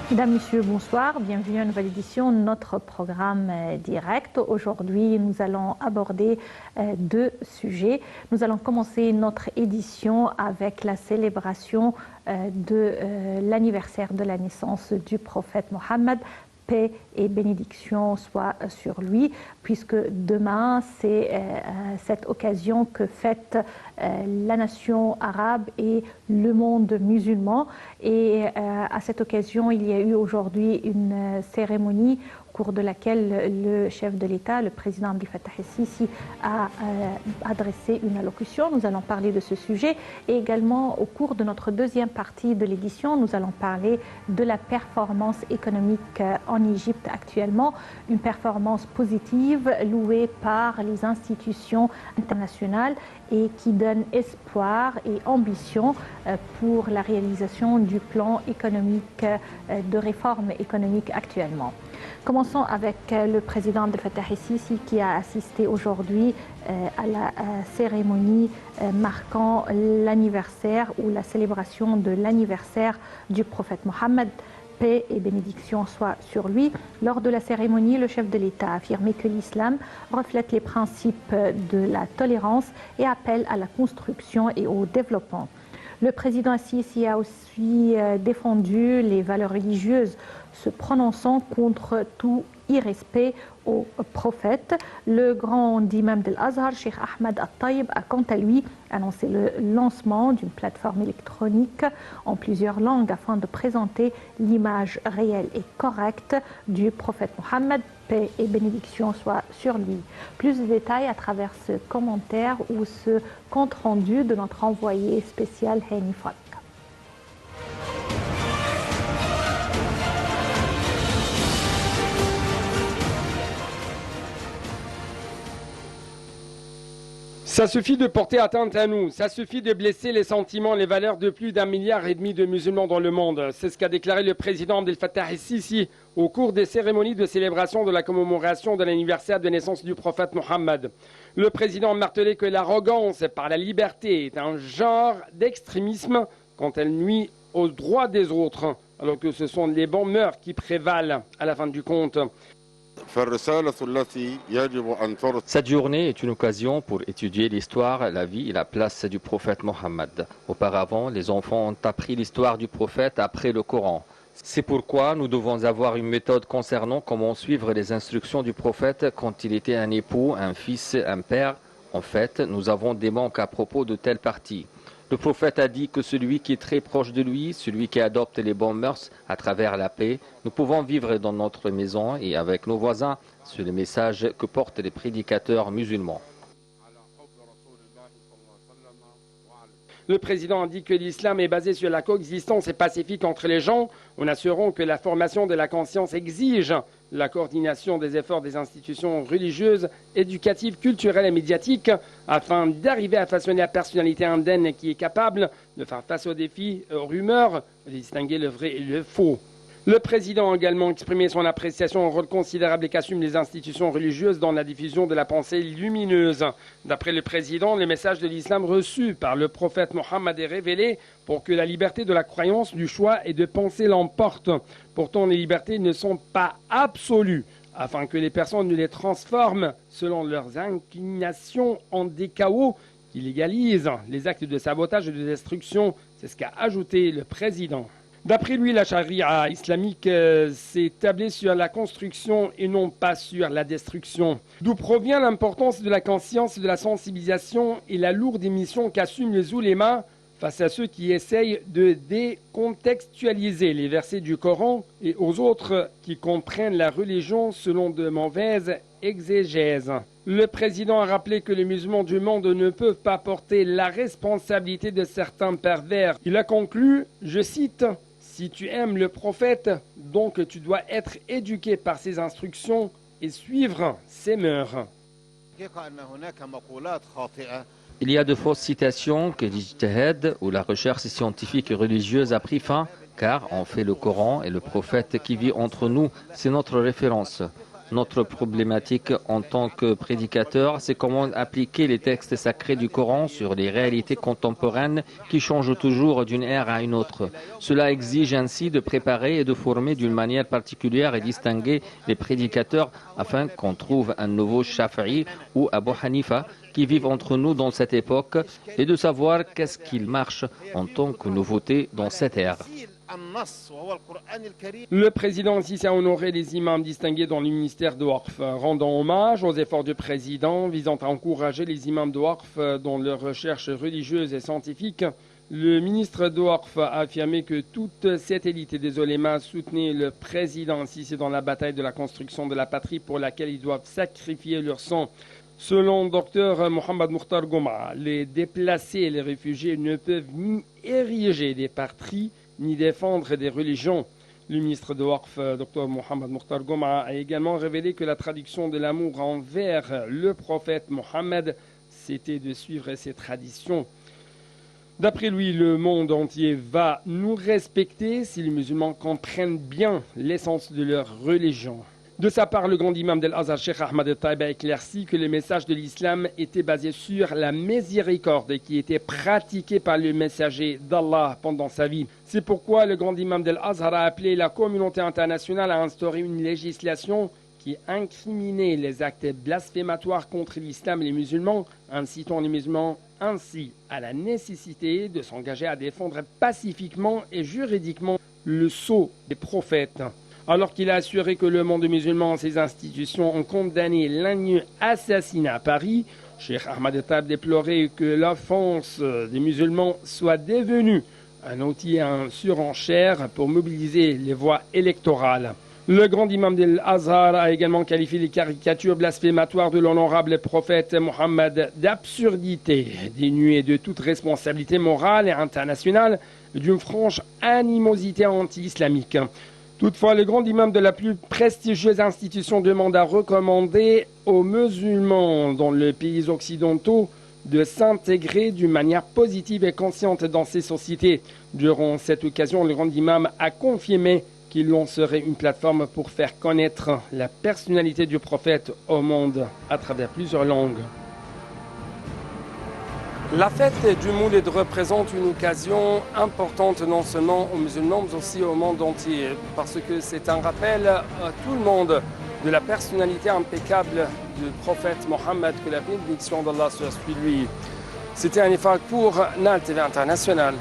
Mesdames, Messieurs, bonsoir. Bienvenue à une nouvelle édition de notre programme direct. Aujourd'hui, nous allons aborder deux sujets. Nous allons commencer notre édition avec la célébration de l'anniversaire de la naissance du prophète Mohammed. Paix et bénédiction soient sur lui, puisque demain, c'est cette occasion que fête la nation arabe et le monde musulman. Et à cette occasion, il y a eu aujourd'hui une cérémonie au cours de laquelle le chef de l'État, le président Abdel Fattah el-Sisi, a adressé une allocution. Nous allons parler de ce sujet. Et également, au cours de notre deuxième partie de l'édition, nous allons parler de la performance économique en Égypte actuellement. Une performance positive louée par les institutions internationales et qui donne espoir et ambition pour la réalisation du plan économique de réforme économique actuellement. Commençons avec le président Abdel Fattah el-Sisi qui a assisté aujourd'hui à la cérémonie marquant l'anniversaire ou la célébration de l'anniversaire du prophète Mohammed. Paix et bénédiction soient sur lui. Lors de la cérémonie, le chef de l'État a affirmé que l'islam reflète les principes de la tolérance et appelle à la construction et au développement. Le président Sisi a aussi défendu les valeurs religieuses, se prononçant contre tout irrespect au prophète. Le grand imam de l'Azhar, Cheikh Ahmed Al-Taïb, a quant à lui annoncé le lancement d'une plateforme électronique en plusieurs langues afin de présenter l'image réelle et correcte du prophète Mohammed. Paix et bénédiction soient sur lui. Plus de détails à travers ce commentaire ou ce compte-rendu de notre envoyé spécial Hani Falk. Ça suffit de porter atteinte à nous, ça suffit de blesser les sentiments, les valeurs de plus d'1,5 milliard de musulmans dans le monde. C'est ce qu'a déclaré le président Abdel Fattah el-Sisi au cours des cérémonies de célébration de la commémoration de l'anniversaire de naissance du prophète Mohammed. Le président a martelé que l'arrogance par la liberté est un genre d'extrémisme quand elle nuit aux droits des autres, alors que ce sont les bons mœurs qui prévalent à la fin du compte. Cette journée est une occasion pour étudier l'histoire, la vie et la place du prophète Mohammed. Auparavant, les enfants ont appris l'histoire du prophète après le Coran. C'est pourquoi nous devons avoir une méthode concernant comment suivre les instructions du prophète quand il était un époux, un fils, un père. En fait, nous avons des manques à propos de telle partie. Le prophète a dit que celui qui est très proche de lui, celui qui adopte les bonnes mœurs à travers la paix, nous pouvons vivre dans notre maison et avec nos voisins. C'est le message que portent les prédicateurs musulmans. Le président a dit que l'islam est basé sur la coexistence et pacifique entre les gens, en assurant que la formation de la conscience exige la coordination des efforts des institutions religieuses, éducatives, culturelles et médiatiques afin d'arriver à façonner la personnalité indenne qui est capable de faire face aux défis, aux rumeurs, de distinguer le vrai et le faux. Le président a également exprimé son appréciation au rôle considérable qu'assument les institutions religieuses dans la diffusion de la pensée lumineuse. D'après le président, le message de l'islam reçu par le prophète Mohammed est révélé pour que la liberté de la croyance, du choix et de penser l'emporte. Pourtant, les libertés ne sont pas absolues, afin que les personnes ne les transforment selon leurs inclinations en des chaos qui légalisent les actes de sabotage et de destruction. C'est ce qu'a ajouté le président. D'après lui, la charia islamique s'est tablée sur la construction et non pas sur la destruction. D'où provient l'importance de la conscience, de la sensibilisation et la lourde mission qu'assument les oulémas face à ceux qui essayent de décontextualiser les versets du Coran et aux autres qui comprennent la religion selon de mauvaises exégèses. Le président a rappelé que les musulmans du monde ne peuvent pas porter la responsabilité de certains pervers. Il a conclu, je cite, « Si tu aimes le prophète, donc tu dois être éduqué par ses instructions et suivre ses mœurs. » Il y a de fausses citations que l'ijtihad ou la recherche scientifique et religieuse a pris fin, car on fait le Coran et le prophète qui vit entre nous, c'est notre référence. Notre problématique en tant que prédicateur, c'est comment appliquer les textes sacrés du Coran sur les réalités contemporaines qui changent toujours d'une ère à une autre. Cela exige ainsi de préparer et de former d'une manière particulière et distinguer les prédicateurs afin qu'on trouve un nouveau Shafi'i ou Abu Hanifa qui vivent entre nous dans cette époque et de savoir qu'est-ce qu'il marche en tant que nouveauté dans cette ère. Le président Sisi a honoré les imams distingués dans le ministère de Waqf, rendant hommage aux efforts du président visant à encourager les imams de Waqf dans leurs recherches religieuses et scientifiques. Le ministre de Waqf a affirmé que toute cette élite des oulémas soutenait le président Sisi dans la bataille de la construction de la patrie pour laquelle ils doivent sacrifier leur sang. Selon Dr Mohamed Mukhtar Gouma, les déplacés et les réfugiés ne peuvent ni ériger des patries ni défendre des religions. Le ministre de Waqf, Dr Mohamed Mukhtar Gouma, a également révélé que la traduction de l'amour envers le prophète Mohammed, c'était de suivre ses traditions. D'après lui, le monde entier va nous respecter si les musulmans comprennent bien l'essence de leur religion. De sa part, le grand imam d'Al-Azhar, Cheikh Ahmad al-Taïb, a éclairci que le message de l'islam était basé sur la miséricorde qui était pratiquée par le messager d'Allah pendant sa vie. C'est pourquoi le grand imam d'Al-Azhar a appelé la communauté internationale à instaurer une législation qui incriminait les actes blasphématoires contre l'islam et les musulmans, incitant les musulmans ainsi à la nécessité de s'engager à défendre pacifiquement et juridiquement le sceau des prophètes. Alors qu'il a assuré que le monde musulman et ses institutions ont condamné l'haineux assassinat à Paris, Cheikh Ahmad al-Taïb déplorait que l'offense des musulmans soit devenue un outil en surenchère pour mobiliser les voix électorales. Le grand imam d'Al-Azhar a également qualifié les caricatures blasphématoires de l'honorable prophète Mohammed d'absurdité, dénuées de toute responsabilité morale et internationale, d'une franche animosité anti-islamique. Toutefois, le grand imam de la plus prestigieuse institution demande à recommander aux musulmans dans les pays occidentaux de s'intégrer d'une manière positive et consciente dans ces sociétés. Durant cette occasion, le grand imam a confirmé qu'il lancerait une plateforme pour faire connaître la personnalité du prophète au monde à travers plusieurs langues. La fête du Moulid représente une occasion importante non seulement aux musulmans mais aussi au monde entier parce que c'est un rappel à tout le monde de la personnalité impeccable du prophète Mohammed, que la bénédiction d'Allah soit sur lui. C'était un effort pour NAL TV International.